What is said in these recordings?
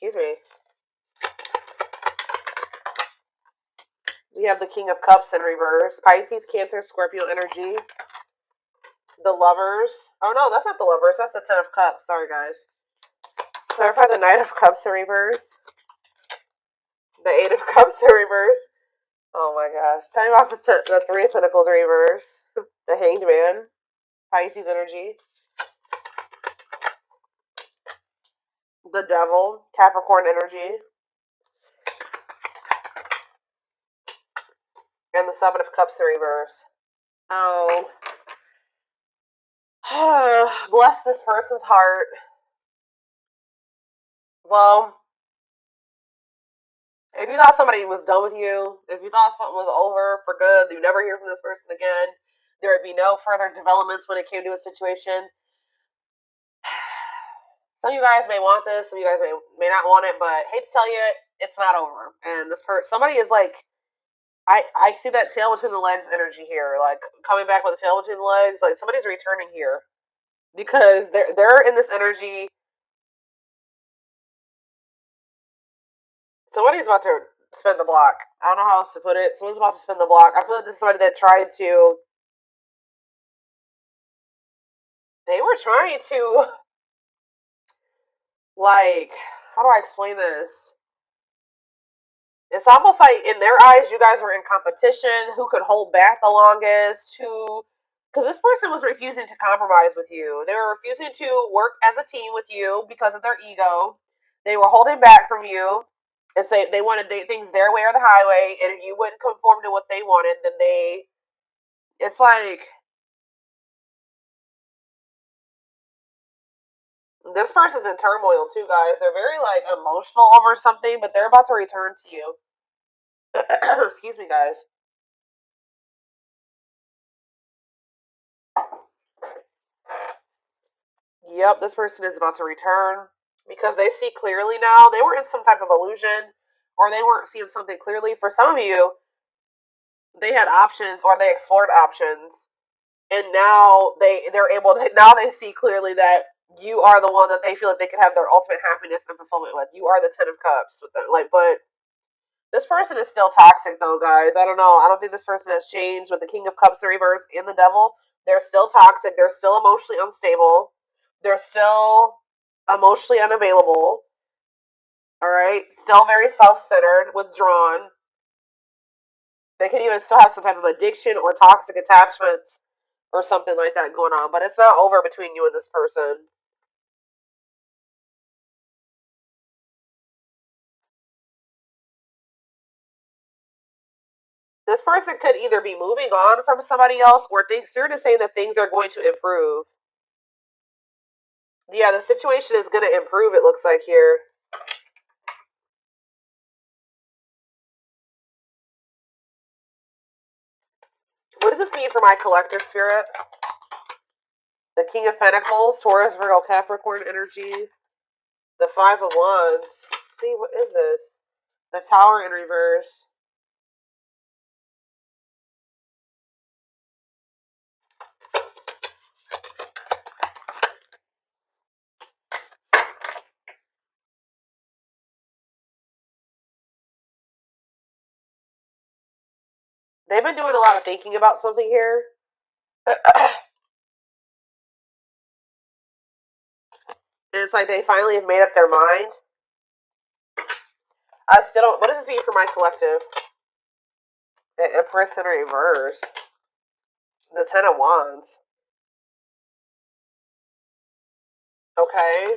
Excuse me. We have the King of Cups in reverse. Pisces, Cancer, Scorpio energy. The Lovers. Oh no, that's not the Lovers. That's the Ten of Cups. Sorry, guys. Clarify the Knight of Cups in reverse. The Eight of Cups in reverse. Oh my gosh. Tell me about the Three of Pentacles in reverse. The Hanged Man. Pisces energy. The Devil. Capricorn energy. And the Seven of Cups in reverse. Oh. Bless this person's heart. Well, if you thought somebody was done with you, if you thought something was over for good, you never hear from this person again, there would be no further developments when it came to a situation. Some of you guys may want this, some of you guys may not want it, but hate to tell you, it's not over. And this somebody is like, I see that tail between the legs energy here, like coming back with a tail between the legs. Like somebody's returning here because they're in this energy. Somebody's about to spin the block. I don't know how else to put it. Someone's about to spin the block. I feel like this is somebody that tried to. They were trying to, like, how do I explain this? It's almost like in their eyes, you guys were in competition. Who could hold back the longest? Because this person was refusing to compromise with you. They were refusing to work as a team with you because of their ego. They were holding back from you and say they wanted things their way or the highway. And if you wouldn't conform to what they wanted, then it's like, this person's in turmoil too, guys. They're very like emotional over something, but they're about to return to you. Excuse me, guys. Yep, this person is about to return because they see clearly now. They were in some type of illusion or they weren't seeing something clearly. For some of you, they had options or they explored options and now they're able to, now they see clearly that you are the one that they feel like they could have their ultimate happiness and fulfillment with. You are the Ten of Cups with them. Like, but this person is still toxic though, guys. I don't know. I don't think this person has changed with the King of Cups in reverse and the Devil. They're still toxic. They're still emotionally unstable. They're still emotionally unavailable. All right? Still very self-centered, withdrawn. They could even still have some type of addiction or toxic attachments or something like that going on. But it's not over between you and this person. This person could either be moving on from somebody else or Spirit is saying that things are going to improve. Yeah, the situation is going to improve, it looks like here. What does this mean for my collective spirit? The King of Pentacles, Taurus, Virgo, Capricorn energy. The Five of Wands. See, what is this? The Tower in reverse. They've been doing a lot of thinking about something here. And it's like they finally have made up their mind. I still don't. What does this mean for my collective? The Empress in reverse. The Ten of Wands. Okay.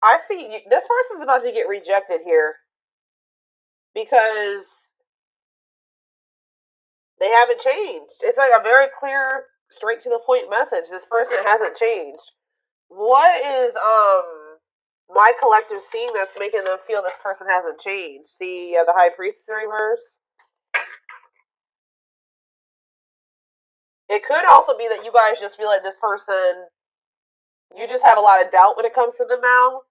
I see this person's about to get rejected here because they haven't changed. It's like a very clear, straight to the point message. This person hasn't changed. What is my collective seeing that's making them feel this person hasn't changed? See, the High Priestess in reverse. It could also be that you guys just feel like this person, you just have a lot of doubt when it comes to them now.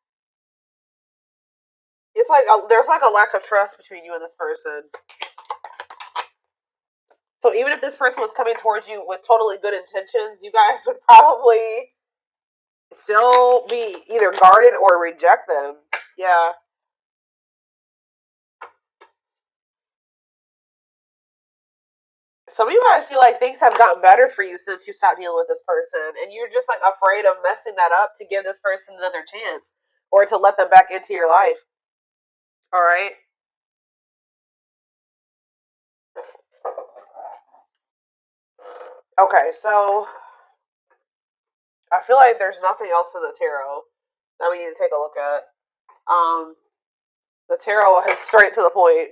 It's like there's like a lack of trust between you and this person. So even if this person was coming towards you with totally good intentions, you guys would probably still be either guarded or reject them. Yeah. Some of you guys feel like things have gotten better for you since you stopped dealing with this person, and you're just like afraid of messing that up to give this person another chance or to let them back into your life. All right. Okay, so I feel like there's nothing else in the tarot that we need to take a look at. The tarot is straight to the point.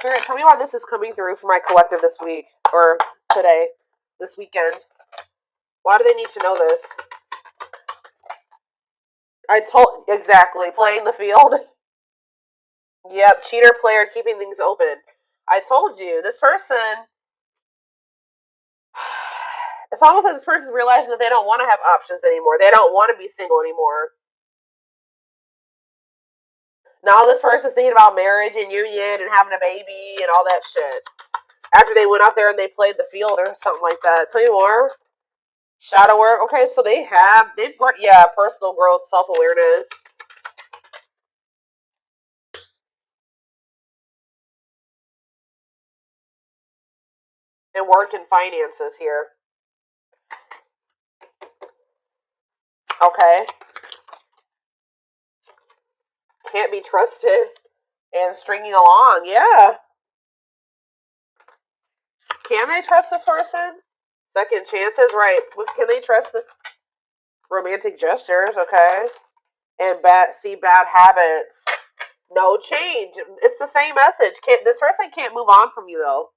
Spirit, tell me why this is coming through for my collective this week or today, this weekend. Why do they need to know this? I told exactly playing the field. Yep, cheater player keeping things open. I told you this person. It's almost like this person's realizing that they don't want to have options anymore. They don't want to be single anymore. Now this person's thinking about marriage and union and having a baby and all that shit. After they went out there and they played the field or something like that. Tell you more. Shadow work. Okay, so they've worked, yeah, personal growth, self awareness. And work and finances here. Okay. Can't be trusted and stringing along. Yeah. Can they trust this person? Second chances, right. Can they trust this romantic gestures, okay? And bad habits. No change. It's the same message. This person can't move on from you though.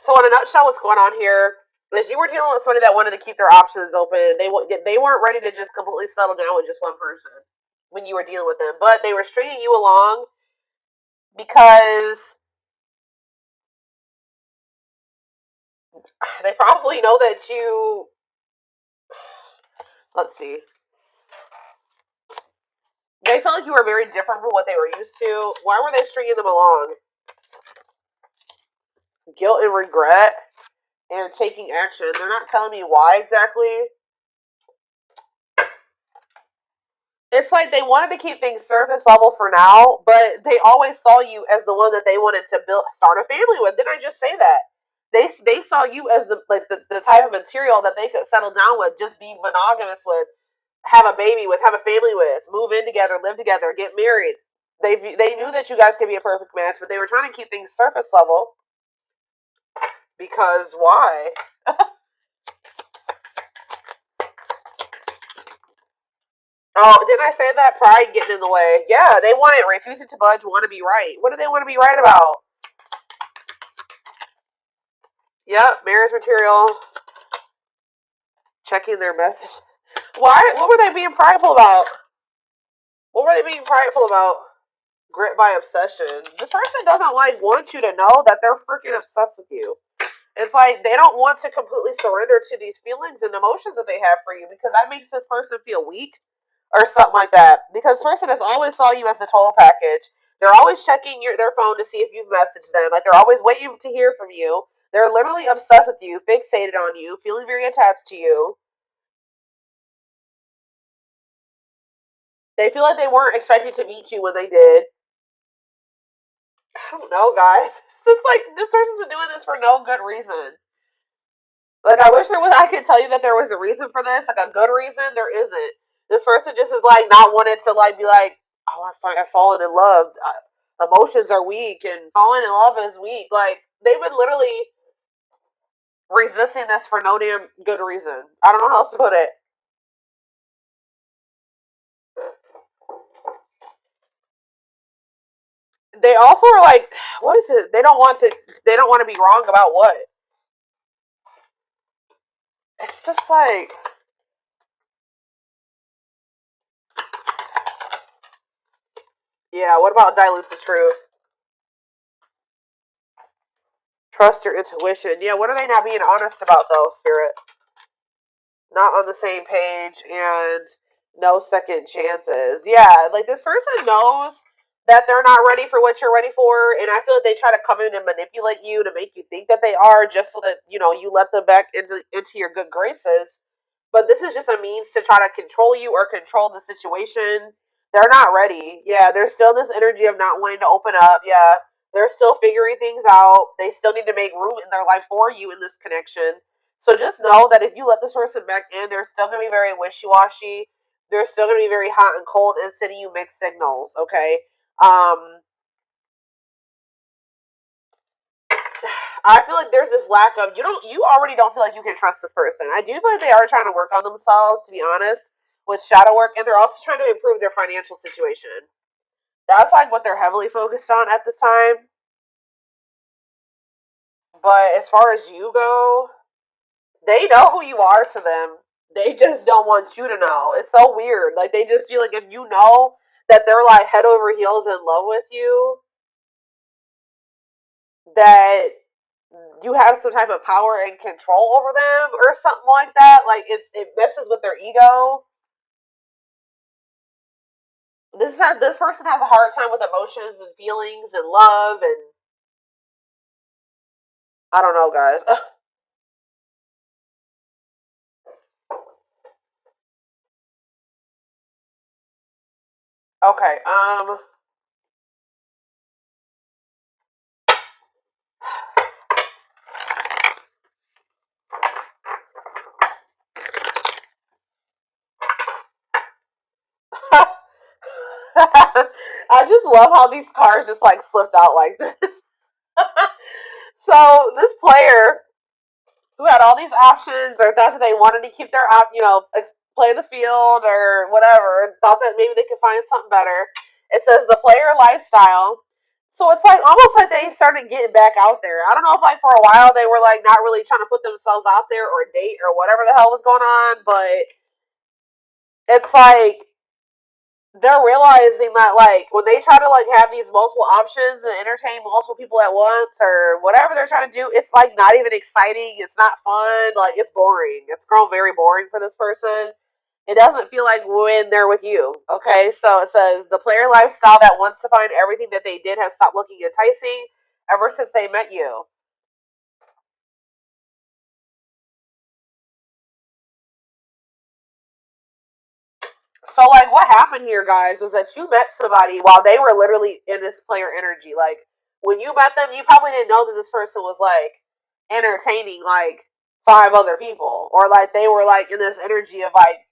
So in a nutshell, what's going on here is you were dealing with somebody that wanted to keep their options open. They weren't ready to just completely settle down with just one person when you were dealing with them, but they were stringing you along because they probably know that you. Let's see. They felt like you were very different from what they were used to. Why were they stringing them along? Guilt and regret and taking action. They're not telling me why exactly. It's like they wanted to keep things surface level for now, but they always saw you as the one that they wanted to start a family with. Didn't I just say that? They saw you as the type of material that they could settle down with, just be monogamous with, have a baby with, have a family with, move in together, live together, get married. They knew that you guys could be a perfect match, but they were trying to keep things surface level because why? Oh, didn't I say that? Pride getting in the way. Yeah, they want it. Refusing to budge, want to be right. What do they want to be right about? Yep, marriage material. Checking their message. Why? What were they being prideful about? What were they being prideful about? Grit by obsession. This person doesn't want you to know that they're freaking obsessed with you. It's like they don't want to completely surrender to these feelings and emotions that they have for you because that makes this person feel weak or something like that. Because this person has always saw you as the total package. They're always checking their phone to see if you've messaged them. Like they're always waiting to hear from you. They're literally obsessed with you, fixated on you, feeling very attached to you. They feel like they weren't expecting to meet you when they did. I don't know, guys. It's just like this person's been doing this for no good reason. Like I wish I could tell you that there was a reason for this, like a good reason. There isn't. This person just is like not wanting to like be like, oh, I've fallen in love. Emotions are weak, and falling in love is weak. Like they've been literally resisting this for no damn good reason. I don't know how else to put it. They also are like, what is it? They don't want to. They don't want to be wrong about what. It's just like Yeah, what about dilute the truth? Trust your intuition. Yeah, what are they not being honest about though, Spirit? Not on the same page and no second chances. Yeah, like this person knows that they're not ready for what you're ready for, and I feel like they try to come in and manipulate you to make you think that they are, just so that you let them back into your good graces. But this is just a means to try to control you or control the situation. They're not ready. Yeah, there's still this energy of not wanting to open up. Yeah, they're still figuring things out. They still need to make room in their life for you in this connection. So just know that if you let this person back in, they're still going to be very wishy-washy. They're still going to be very hot and cold and sending you mixed signals, okay? Um, I feel like there's this lack of you already don't feel like you can trust this person. I do feel like they are trying to work on themselves, to be honest, with shadow work, and they're also trying to improve their financial situation. That's like what they're heavily focused on at this time. But as far as you go, they know who you are to them. They just don't want you to know. It's so weird. Like they just feel like if you know that they're like head over heels in love with you, that you have some type of power and control over them or something like that. Like it messes with their ego. This person has a hard time with emotions and feelings and love and I don't know, guys. Okay. I just love how these cards just like slipped out like this. So this player who had all these options or thought that they wanted to keep their play the field or whatever, thought that maybe they could find something better. It says the player lifestyle. So it's like almost like they started getting back out there. I don't know if like for a while they were like not really trying to put themselves out there or date or whatever the hell was going on, but it's like they're realizing that like when they try to like have these multiple options and entertain multiple people at once or whatever they're trying to do, it's like not even exciting. It's not fun. Like it's boring. It's grown very boring for this person. It doesn't feel like when they're with you. Okay, so it says the player lifestyle that wants to find everything that they did has stopped looking enticing ever since they met you. So like what happened here, guys, was that you met somebody while they were literally in this player energy. Like when you met them, you probably didn't know that this person was like entertaining like five other people. Or like they were like in this energy of like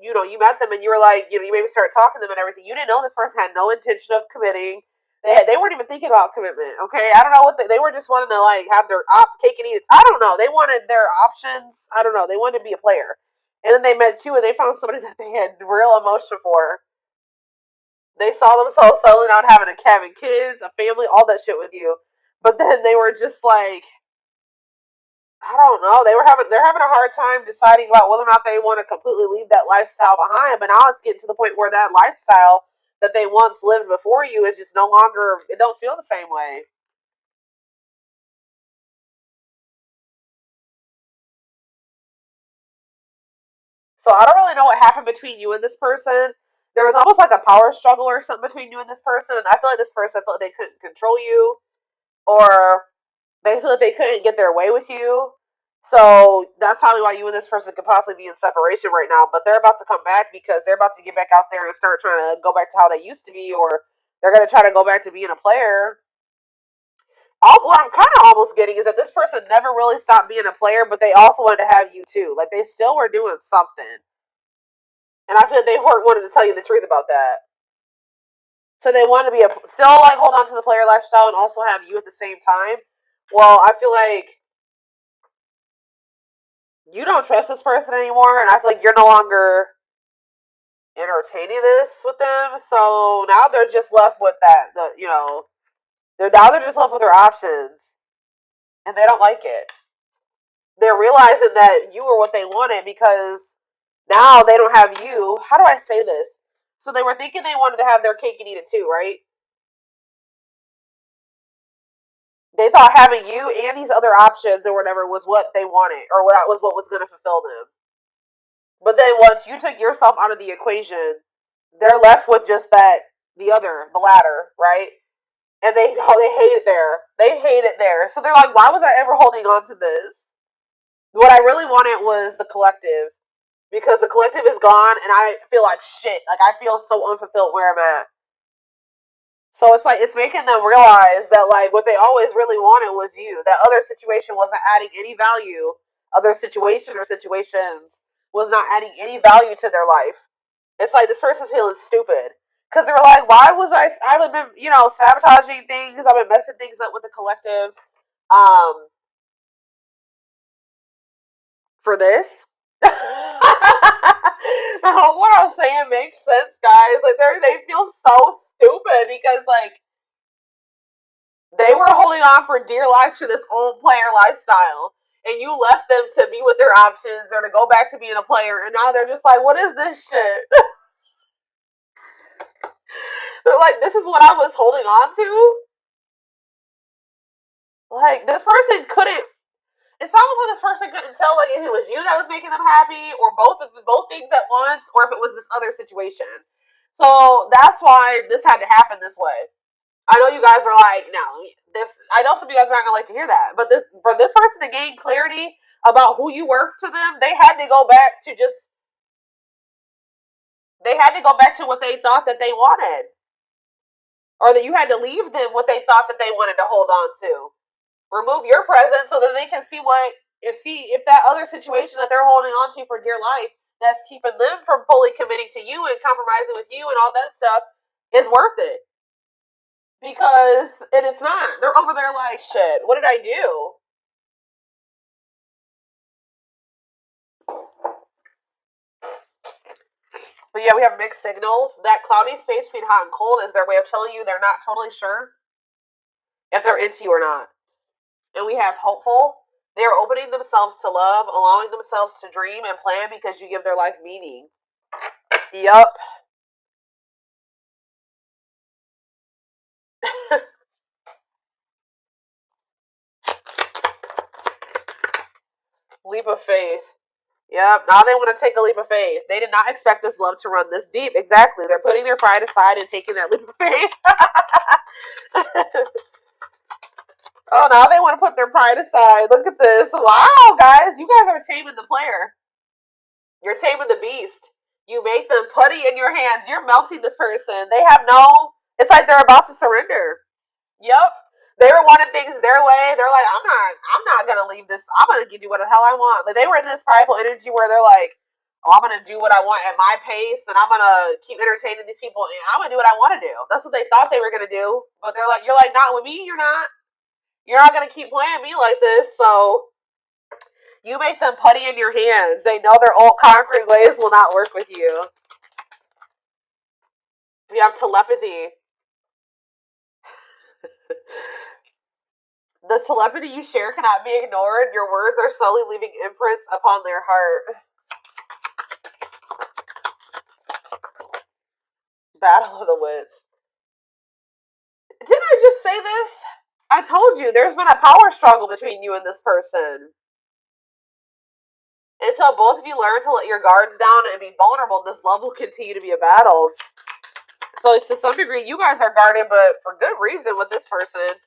you met them and you were like, you maybe started talking to them and everything. You didn't know this person had no intention of committing. They weren't even thinking about commitment. Okay, I don't know what they were just wanting to like have their cake and eat it. I don't know. They wanted their options. I don't know. They wanted to be a player. And then they met you and they found somebody that they had real emotion for. They saw themselves settling down, having kids, a family, all that shit with you. But then they were just like, I don't know. They're having a hard time deciding about whether or not they want to completely leave that lifestyle behind. But now it's getting to the point where that lifestyle that they once lived before you is just no longer. It don't feel the same way. So I don't really know what happened between you and this person. There was almost like a power struggle or something between you and this person, and I feel like this person felt like they couldn't control you, or they feel like they couldn't get their way with you. So that's probably why you and this person could possibly be in separation right now. But they're about to come back because they're about to get back out there and start trying to go back to how they used to be, or they're going to try to go back to being a player. What I'm kind of almost getting is that this person never really stopped being a player, but they also wanted to have you too. Like they still were doing something, and I feel like they weren't wanting to tell you the truth about that. So they want to be still like hold on to the player lifestyle and also have you at the same time. Well, I feel like you don't trust this person anymore, and I feel like you're no longer entertaining this with them. So now they're just left with that. They're just left with their options, and they don't like it. They're realizing that you were what they wanted because now they don't have you. How do I say this? So they were thinking they wanted to have their cake and eat it too, right? They thought having you and these other options or whatever was what they wanted, or that was what was going to fulfill them. But then once you took yourself out of the equation, they're left with just the latter, right? And they hate it there. They hate it there. So they're like, why was I ever holding on to this? What I really wanted was the collective, because the collective is gone, and I feel like shit. Like I feel so unfulfilled where I'm at. So it's like it's making them realize that like what they always really wanted was you. That other situation wasn't adding any value. Other situation or situations was not adding any value to their life. It's like this person's feeling stupid because they were like, why was I've been sabotaging things. I've been messing things up with the collective. For this. I hope what I'm saying makes sense, guys. Like they feel so stupid because like they were holding on for dear life to this old player lifestyle, and you left them to be with their options or to go back to being a player, and now they're just like, what is this shit? They're like, this is what I was holding on to. Like this person couldn't. It's almost like this person couldn't tell like if it was you that was making them happy, or both things at once, or if it was this other situation. So that's why this had to happen this way. I know you guys are like, no, this. I know some of you guys are not gonna like to hear that, but this for this person to gain clarity about who you were to them, they had to go back to what they thought that they wanted, or that you had to leave them what they thought that they wanted to hold on to. Remove your presence so that they can see if that other situation that they're holding on to for dear life that's keeping them from fully committing to you and compromising with you and all that stuff is worth it. Because and it's not. They're over there like, shit, what did I do? But yeah, we have mixed signals. That cloudy space between hot and cold is their way of telling you they're not totally sure if they're into you or not. And we have hopeful. They are opening themselves to love, allowing themselves to dream and plan because you give their life meaning. Yup. Leap of faith. Yep. Now they want to take a leap of faith. They did not expect this love to run this deep. Exactly. They're putting their pride aside and taking that leap of faith. Oh, now they want to put their pride aside. Look at this. Wow, guys. You guys are taming the player. You're taming the beast. You make them putty in your hands. You're melting this person. They have no. It's like they're about to surrender. Yep. They were wanting things their way. They're like, I'm not gonna leave this. I'm gonna do what the hell I want. Like they were in this prideful energy where they're like, oh, I'm gonna do what I want at my pace, and I'm gonna keep entertaining these people, and I'm gonna do what I want to do. That's what they thought they were gonna do. But they're like, you're like, not with me. You're not. You're not gonna keep playing me like this. So you make them putty in your hands. They know their old conquering ways will not work with you. We have telepathy. The telepathy you share cannot be ignored. Your words are slowly leaving imprints upon their heart. Battle of the wits. Didn't I just say this? I told you there's been a power struggle between you and this person. Until both of you learn to let your guards down and be vulnerable, this love will continue to be a battle. So to some degree, you guys are guarded, but for good reason with this person.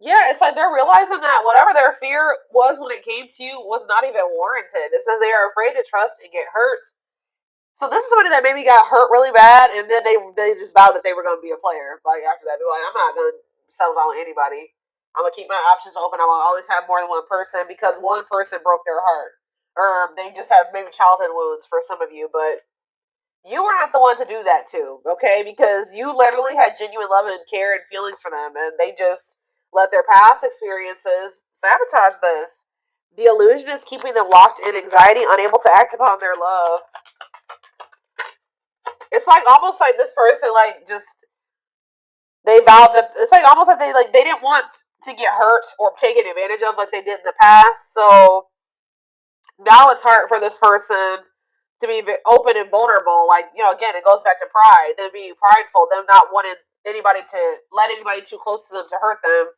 Yeah, it's like they're realizing that whatever their fear was when it came to you was not even warranted. It says they are afraid to trust and get hurt. So this is somebody that maybe got hurt really bad, and then they just vowed that they were going to be a player. Like after that, they're like, I'm not going to settle down with anybody. I'm going to keep my options open. I'm going to always have more than one person because one person broke their heart. Or they just have maybe childhood wounds for some of you, but you were not the one to do that to, okay? Because you literally had genuine love and care and feelings for them, and they just let their past experiences sabotage this. The illusion is keeping them locked in anxiety, unable to act upon their love. It's like almost like this person like just they vowed that it's like almost like they didn't want to get hurt or taken advantage of like they did in the past. So now it's hard for this person to be open and vulnerable. Like, you know, again, it goes back to pride. Them being prideful, them not wanting anybody to let anybody too close to them to hurt them.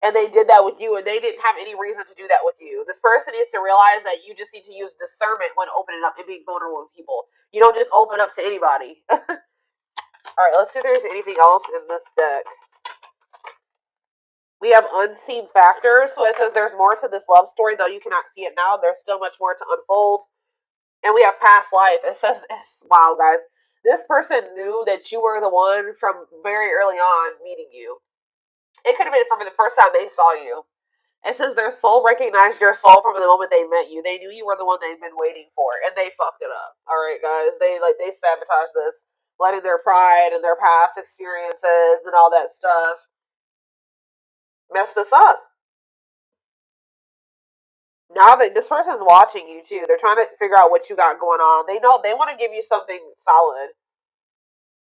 And they did that with you, and they didn't have any reason to do that with you. This person needs to realize that you just need to use discernment when opening up and being vulnerable with people. You don't just open up to anybody. Alright, let's see if there's anything else in this deck. We have unseen factors. So it says there's more to this love story, though you cannot see it now. There's still much more to unfold. And we have past life. It says, wow, guys. This person knew that you were the one from very early on meeting you. It could have been from the first time they saw you. It says their soul recognized your soul from the moment they met you. They knew you were the one they'd been waiting for, and they fucked it up. All right, guys. They sabotaged this, letting their pride and their past experiences and all that stuff mess this up. Now that this person's watching you too, they're trying to figure out what you got going on. They know they want to give you something solid.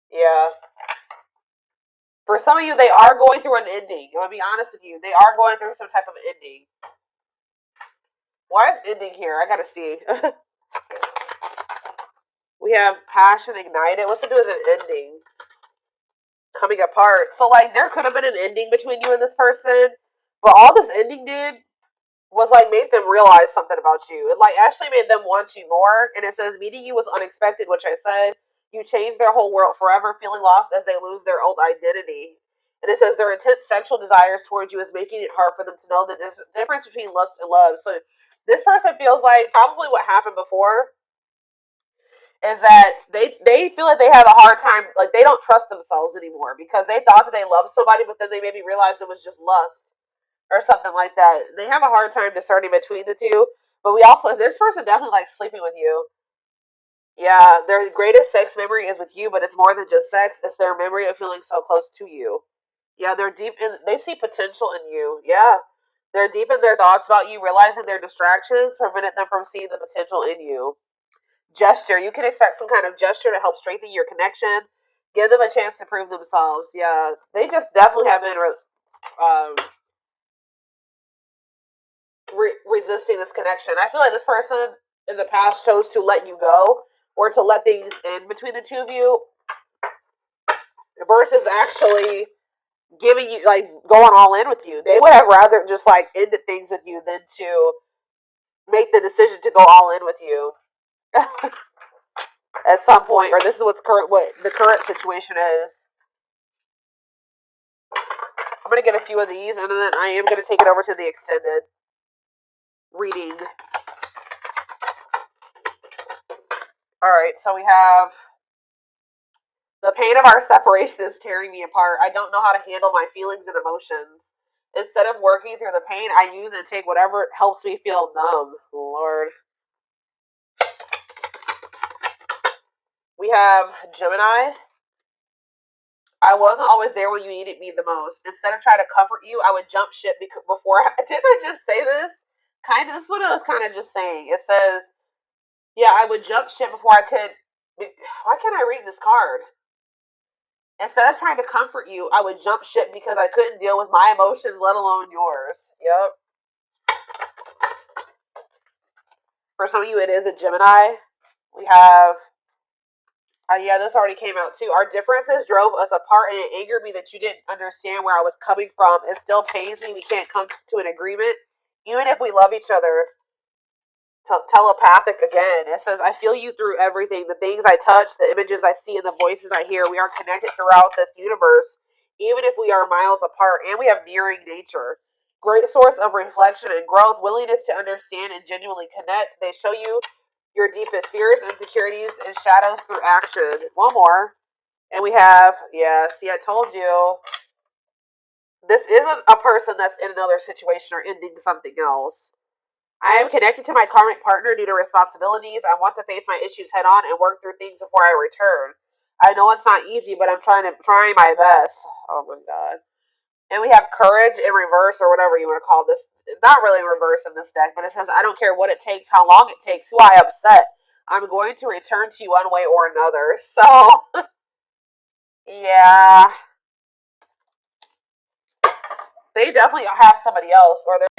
Yeah. For some of you, they are going through an ending. I'm going to be honest with you. They are going through some type of ending. Why is ending here? I got to see. We have passion ignited. What's to do with an ending? Coming apart. So, like, there could have been an ending between you and this person. But all this ending did was, like, made them realize something about you. It, like, actually made them want you more. And it says, meeting you was unexpected, which I said. You changed their whole world forever, feeling lost as they lose their old identity. And it says their intense sexual desires towards you is making it hard for them to know the difference between lust and love. So this person feels like probably what happened before is that they feel like they have a hard time, like they don't trust themselves anymore because they thought that they loved somebody, but then they maybe realized it was just lust or something like that. They have a hard time discerning between the two. But we also, this person definitely likes sleeping with you. Yeah, their greatest sex memory is with you, but it's more than just sex. It's their memory of feeling so close to you. Yeah, they're deep in, they see potential in you. Yeah. They're deep in their thoughts about you, realizing their distractions prevented them from seeing the potential in you. Gesture. You can expect some kind of gesture to help strengthen your connection. Give them a chance to prove themselves. Yeah, they just definitely have been resisting this connection. I feel like this person in the past chose to let you go or to let things in between the two of you versus actually giving you, like, going all in with you. They would have rather just, like, ended things with you than to make the decision to go all in with you at some point. Or this is what the current situation is. I'm going to get a few of these, and then I am going to take it over to the extended reading. Alright, so we have the pain of our separation is tearing me apart. I don't know how to handle my feelings and emotions. Instead of working through the pain, I use and take whatever helps me feel numb. Lord. We have Gemini. I wasn't always there when you needed me the most. Instead of trying to comfort you, I would jump ship before. Didn't I just say this? This is what I was kind of just saying. It says, yeah, I would jump ship before I could. Why can't I read this card? Instead of trying to comfort you, I would jump ship because I couldn't deal with my emotions, let alone yours. Yep. For some of you, it is a Gemini. We have. Yeah, this already came out too. Our differences drove us apart, and it angered me that you didn't understand where I was coming from. It still pains me we can't come to an agreement, even if we love each other. Telepathic again. It says, I feel you through everything. The things I touch, the images I see, and the voices I hear. We are connected throughout this universe, even if we are miles apart, and we have mirroring nature. Great source of reflection and growth, willingness to understand and genuinely connect. They show you your deepest fears, insecurities, and shadows through action. One more. And we have, yeah, see, I told you. This isn't a person that's in another situation or ending something else. I am connected to my karmic partner due to responsibilities. I want to face my issues head on and work through things before I return. I know it's not easy, but I'm trying my best. Oh my god. And we have courage in reverse, or whatever you want to call this. Not really reverse in this deck, but it says, I don't care what it takes, how long it takes, who I upset. I'm going to return to you one way or another. So, yeah. They definitely have somebody else, or they're